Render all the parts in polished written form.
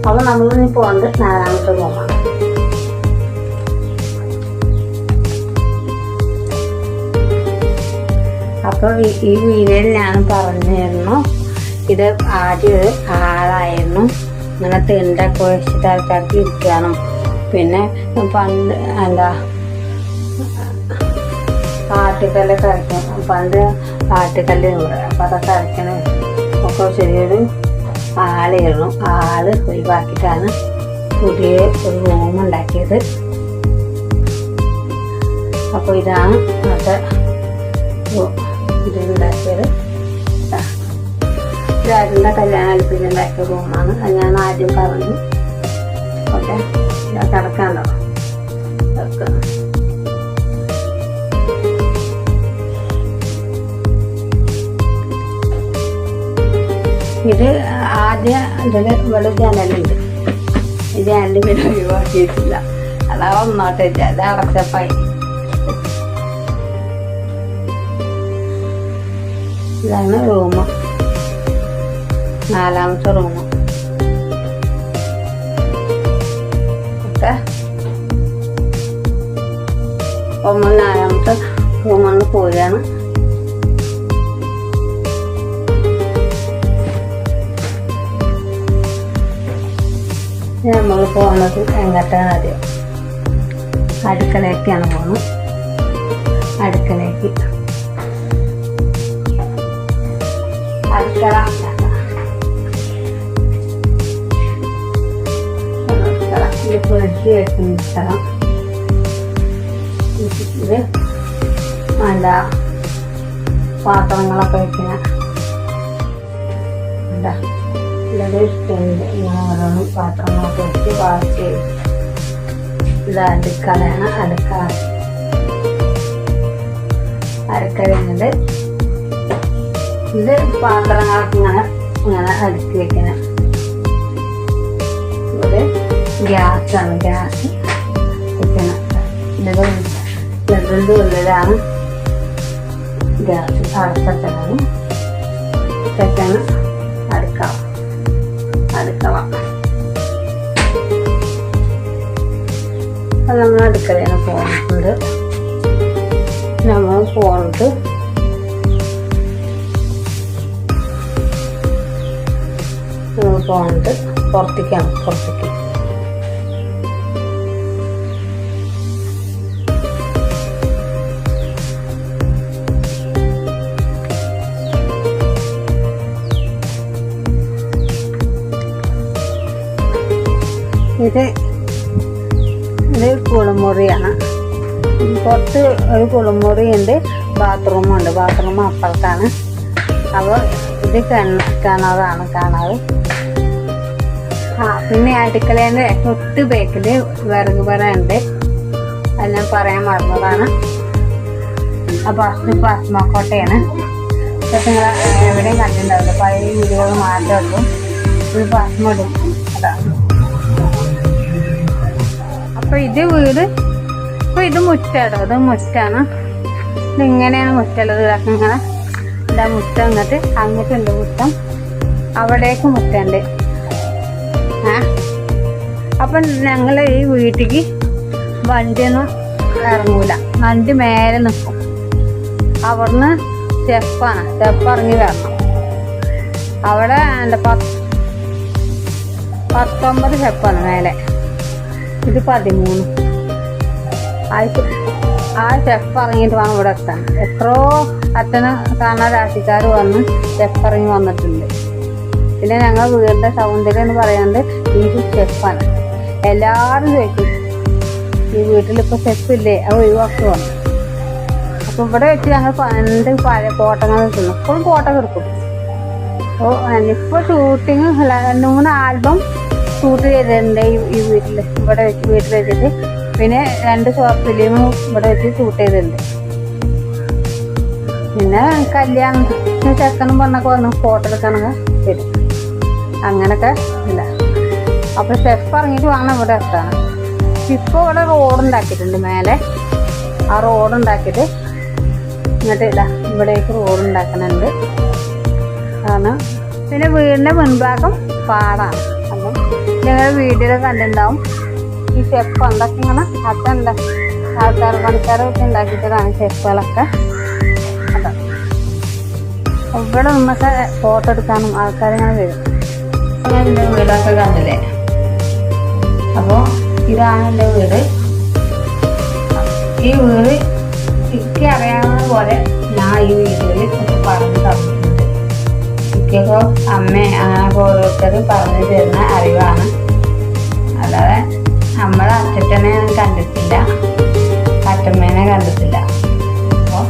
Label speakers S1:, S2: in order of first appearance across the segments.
S1: അപ്പോൾ നമ്മളിനി പോകുന്നത് 4ാമത്തെ റൂമാണ്. അപ്പോൾ ഈ വീഡിയോയിൽ ഞാൻ പറഞ്ഞിരുന്നു, ഇത് ആദ്യം ഒരു ആളായിരുന്നു, ഇങ്ങനെ തിണ്ടൊക്കെ വെച്ചിട്ട് ആൾക്കാർക്ക് ഇരിക്കണം. പിന്നെ പണ്ട് ആട്ടുകല്ല് കളിക്കും, പണ്ട് ആട്ടുകല്ല് അപ്പം അതൊക്കെ കളിക്കണം ഒക്കെ ചെറിയൊരു ആളായിരുന്നു. ആള് ഒഴിവാക്കിയിട്ടാണ് പുതിയ ഒരു റൂം ഉണ്ടാക്കിയത്. അപ്പോൾ ഇതാണ് അത് ഇതുണ്ടാക്കിയത്. ഇതാരുടെ കല്യാണ അടുപ്പിലുണ്ടാക്കിയ റൂമാണ്. അത് ഞാൻ ആദ്യം പറഞ്ഞു. ഓക്കെ, കിടക്കാണ്ടോ ഇത് ആദ്യം ഇതിൽ ഇവിടെ ജനലുണ്ട്. ഈ ജനല് പിന്നെ ഒഴിവാക്കിയിട്ടില്ല, അതാ ഒന്നോട്ടെ, അത് അടച്ചപ്പായി. ഇതാണ് റൂം, 4ാമത്തെ റൂം. ഓക്കെ, 4ാമത്തെ റൂമിൽ പോവുകയാണ്. നമ്മൾ പോകുന്നത് എങ്ങോട്ടാണ്? ആദ്യം അടുക്കളയ്ക്കാണ് പോകുന്നത്. അടുക്കള ഇത് ഫ്രിഡ്ജ് വെക്കുന്ന സ്ഥലം. ഇത് പാത്രങ്ങളൊക്കെ വെക്കുന്ന ഇതൊരു സ്റ്റെൻഡ്. ഇങ്ങനെ ഓരോന്നും പാത്രങ്ങളൊക്കെ വെച്ച് വാഷ് ചെയ്ത്. ഇത് അടുക്കളയാണ്. അടുക്കളയുണ്ട്. ഇത് പാത്രങ്ങളൊക്കെ ഇങ്ങനെ അടുക്കി വെക്കണം. ഇത് ഗ്യാസാണ്, ഗ്യാസ് വെക്കണം. ഇതിൻ്റെ ഉള്ളിലാണ് ഗ്യാസ് അടച്ചതാണ്. ഇതൊക്കെയാണ് അടുക്കള. അത് നമ്മൾ അടുക്കളയാണ് പോകുന്നത്. നമ്മൾ പോകുന്നത് പുറത്തേക്കാണ്. പുറത്തേക്ക് ഇത് കുളിമുറിയാണ്. പുറത്ത് ഒരു കുളിമുറിയുണ്ട്, ബാത്റൂമുണ്ട്. ബാത്റൂം അപ്പുറത്താണ്. അപ്പോൾ ഇത് കിണറാണ് കാണാറ്. പിന്നെ അടുക്കളേൻ്റെ തൊട്ട് ബേക്കിൽ വിറക് പറ ഉണ്ട്. അത് ഞാൻ പറയാൻ മറന്നതാണ്. അപ്പോൾ ഇത് പത്മക്കോട്ടയാണ്. ഇതൊക്കെ നിങ്ങൾ എവിടെയും കണ്ടിട്ടുണ്ടാവില്ല, പഴയ വീടുകൾ മാത്രമേ ഉള്ളൂ. ഇത് പത്മടും. അതാണ്. അപ്പോൾ ഇത് വീട്. അപ്പോൾ ഇത് മുറ്റാട്ടോ, ഇത് മുറ്റാണ്. ഇതിങ്ങനെയാണ് മുറ്റുള്ളത്. ഇതൊക്കെ ഇങ്ങനെ എന്താ മുറ്റം അങ്ങോട്ടുണ്ട് മുറ്റം, അവിടേക്ക് മുറ്റുണ്ട്. അപ്പം ഞങ്ങൾ ഈ വീട്ടിലേക്ക് വണ്ടിയൊന്നും ഇറങ്ങൂല, വണ്ടി മേലെ നിൽക്കും. അവിടുന്ന് സ്റ്റെപ്പ് ഇറങ്ങി വരണം. അവിടെ എൻ്റെ 19 സ്റ്റെപ്പാണ് മേലെ. ഇത് 13. ആ സ്റ്റെപ്പ് ഇറങ്ങിയിട്ട് വേണം ഇവിടെ എത്താൻ. എത്രയോ അച്ഛനെ കാണാൻ രാശിക്കാർ വന്ന് സ്റ്റെപ്പ് ഇറങ്ങി വന്നിട്ടുണ്ട്. പിന്നെ ഞങ്ങൾ വീടിൻ്റെ സൗന്ദര്യം എന്ന് പറയുന്നത് ഈ സ്റ്റെപ്പാണ്. എല്ലാവരും ചോദിക്കും, ഈ വീട്ടിലിപ്പോൾ സ്റ്റെപ്പില്ലേ, അത് ഒഴിവാക്കുവാണ്. അപ്പോൾ ഇവിടെ വെച്ച് ഞങ്ങൾ പണ്ട് പഴയ ഫോട്ടോകൾ എടുക്കുന്നു. ഇപ്പോഴും ഫോട്ടോ എടുക്കും. അപ്പോൾ ഇപ്പോൾ ഷൂട്ടിങ് 2-3 ആൽബം ഷൂട്ട് ചെയ്തിട്ടുണ്ട് ഈ വീട്ടിൽ വെച്ചിട്ട്. പിന്നെ 2 ഷോർട്ട് ഫിലിമും ഇവിടെ വെച്ച് ഷൂട്ട് ചെയ്തിട്ടുണ്ട്. പിന്നെ കല്യാണത്തിന് ചെക്കനും പെണ്ണൊക്കെ വന്ന് ഫോട്ടോ എടുക്കണൊക്കെ വരും. അങ്ങനൊക്കെ ഇല്ല. അപ്പോൾ സ്റ്റെപ്പ് ഇറങ്ങിയിട്ട് വേണം ഇവിടെ എത്താൻ. ഇപ്പോൾ ഇവിടെ റോഡുണ്ടാക്കിയിട്ടുണ്ട് മേലെ. ആ റോഡുണ്ടാക്കിയിട്ട് ഇങ്ങോട്ട് ഇവിടേക്ക് റോഡുണ്ടാക്കുന്നുണ്ട്. കാരണം പിന്നെ വീടിൻ്റെ മുൻഭാഗം പാടാണ്. അപ്പം ഞങ്ങൾ വീഡിയോയിൽ കണ്ടിട്ടുണ്ടാവും ഈ സ്റ്റെപ്പ് എന്തൊക്കെ ഇങ്ങനെ അതുണ്ട് പണിക്കാരൊക്കെ ഉണ്ടാക്കിയിട്ടാണ് സ്റ്റെപ്പുകളൊക്കെ. അതെ, ഇവിടെ നിന്നൊക്കെ ഫോട്ടോ എടുക്കാനും ആൾക്കാരിങ്ങനെ വരും. അങ്ങനെ എൻ്റെ വീടൊക്കെ കണ്ടില്ലേ. അപ്പോൾ ഇതാണ് എൻ്റെ വീട്. ഈ വീട് എനിക്ക് അറിയാവുന്ന പോലെ ഞാൻ ഈ വീഡിയോയിൽ പറഞ്ഞു തന്നിട്ടുണ്ട്. എനിക്കൊക്കെ അമ്മ അങ്ങനെയൊക്കെ ഓരോരുത്തരും പറഞ്ഞു തരുന്ന അറിവാണ്. അല്ലാതെ നമ്മളെ അച്ഛനെ കണ്ടിട്ടില്ല, അച്ഛമ്മേനെ കണ്ടിട്ടില്ല. അപ്പോൾ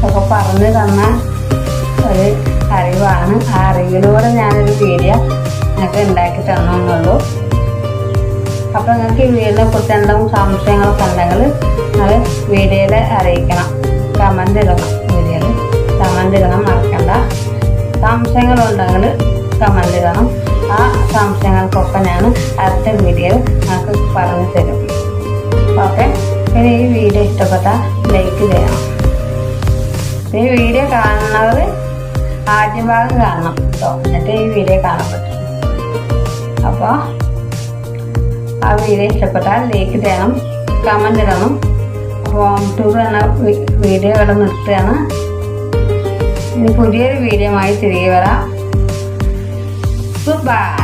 S1: ഒക്കെ പറഞ്ഞു തന്ന ഒരു അറിവാണ്. ആ അറിവിലൂടെ ഞാനൊരു വീഡിയോ നിങ്ങൾക്ക് ഉണ്ടാക്കി തന്നെന്നുള്ളൂ. അപ്പോൾ നിങ്ങൾക്ക് ഈ വീടിനെ കുറിച്ച് എന്തെങ്കിലും സംശയങ്ങളൊക്കെ ഉണ്ടെങ്കിൽ നിങ്ങൾ വീഡിയോയിൽ അറിയിക്കണം, കമൻ്റ് ഇടണം. വീഡിയോയിൽ കമൻ്റ് ഇടണം, മറക്കണ്ട. സംശയങ്ങളുണ്ടെങ്കിൽ കമൻ്റ് ഇടണം. ആ സംശയങ്ങൾക്കൊക്കെ ഞാൻ അടുത്ത വീഡിയോയിൽ നിങ്ങൾക്ക് പറഞ്ഞു തരും. ഓക്കെ, പിന്നെ ഈ വീഡിയോ ഇഷ്ടപ്പെട്ടാൽ ലൈക്ക് ചെയ്യണം. ഈ വീഡിയോ കാണുന്നവർ ആദ്യ ഭാഗം കാണണം കേട്ടോ, എന്നിട്ട് ഈ വീഡിയോ കാണാൻ പറ്റും. അപ്പോൾ ആ വീഡിയോ ഇഷ്ടപ്പെട്ടാൽ ലൈക്ക് ചെയ്യണം, കമൻ്റ് ഇടണം. ഹോം ടൂർ എന്ന വീഡിയോ ഇവിടെ നിർത്തുകയാണ്. ഇനി പുതിയൊരു വീഡിയോയുമായി തിരികെ വരാം. Good bye.